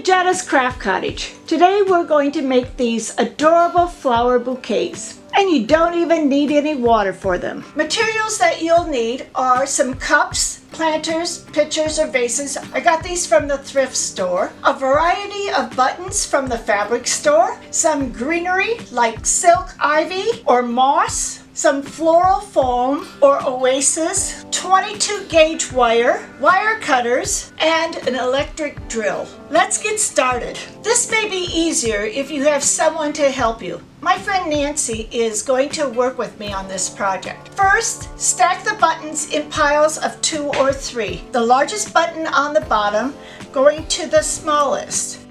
Jadda's Craft Cottage. Today we're going to make these adorable flower bouquets. And you don't even need any water for them. Materials that you'll need are some cups, planters, pitchers, or vases. I got these from the thrift store. A variety of buttons from the fabric store. Some greenery like silk ivy or moss. Some floral foam or oasis, 22 gauge wire, wire cutters, and an electric drill. Let's get started. This may be easier if you have someone to help you. My friend Nancy is going to work with me on this project. First, stack the buttons in piles of 2 or 3. The largest button on the bottom going to the smallest.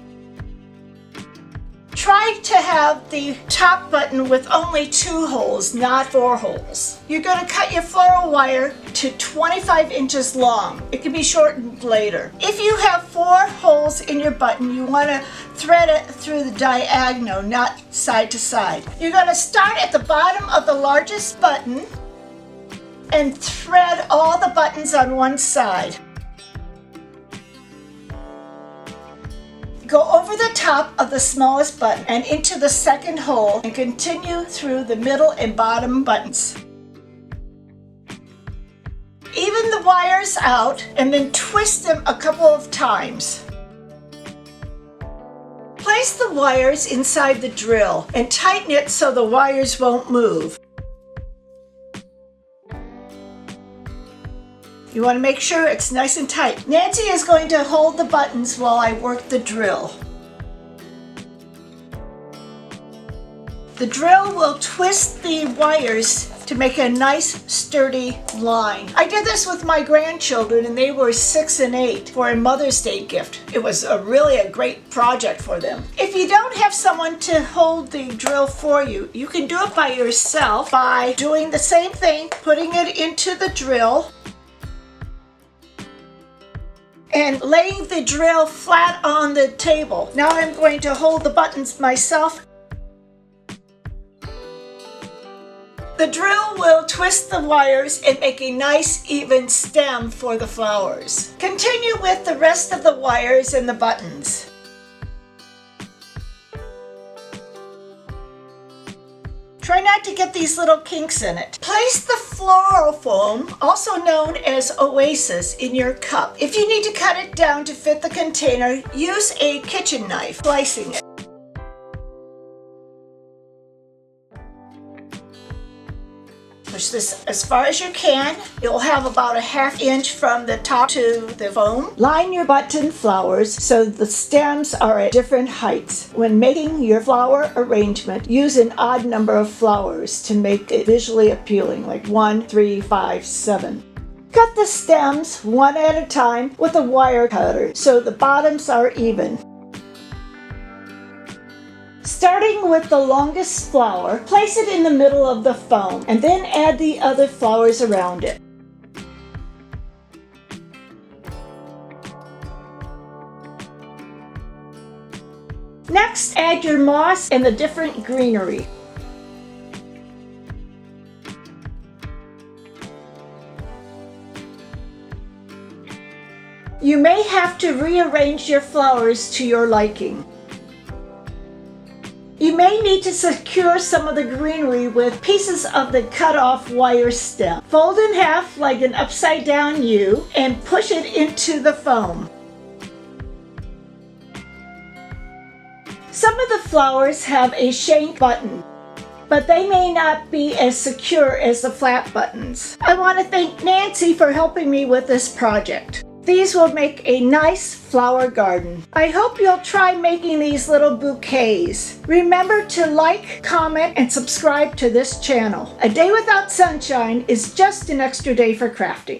Try to have the top button with only 2 holes, not 4 holes. You're going to cut your floral wire to 25 inches long. It can be shortened later. If you have 4 holes in your button, you want to thread it through the diagonal, not side to side. You're going to start at the bottom of the largest button and thread all the buttons on one side. Go over the top of the smallest button and into the second hole and continue through the middle and bottom buttons. Even the wires out and then twist them a couple of times. Place the wires inside the drill and tighten it so the wires won't move. You want to make sure it's nice and tight. Nancy is going to hold the buttons while I work the drill. The drill will twist the wires to make a nice sturdy line. I did this with my grandchildren and they were 6 and 8 for a Mother's Day gift. It was really a great project for them. If you don't have someone to hold the drill for you, you can do it by yourself by doing the same thing, putting it into the drill, and laying the drill flat on the table. Now I'm going to hold the buttons myself. The drill will twist the wires and make a nice even stem for the flowers. Continue with the rest of the wires and the buttons. Try not to get these little kinks in it. Place the floral foam, also known as oasis, in your cup. If you need to cut it down to fit the container, use a kitchen knife, slicing it. Push this as far as you can. You'll have about a ½ inch from the top to the foam. Line your button flowers so the stems are at different heights. When making your flower arrangement, use an odd number of flowers to make it visually appealing, like 1, 3, 5, 7. Cut the stems one at a time with a wire cutter so the bottoms are even. Starting with the longest flower, place it in the middle of the foam and then add the other flowers around it. Next, add your moss and the different greenery. You may have to rearrange your flowers to your liking. You may need to secure some of the greenery with pieces of the cut-off wire stem. Fold in half like an upside-down U and push it into the foam. Some of the flowers have a shank button, but they may not be as secure as the flat buttons. I want to thank Nancy for helping me with this project. These will make a nice flower garden. I hope you'll try making these little bouquets. Remember to like, comment, and subscribe to this channel. A day without sunshine is just an extra day for crafting.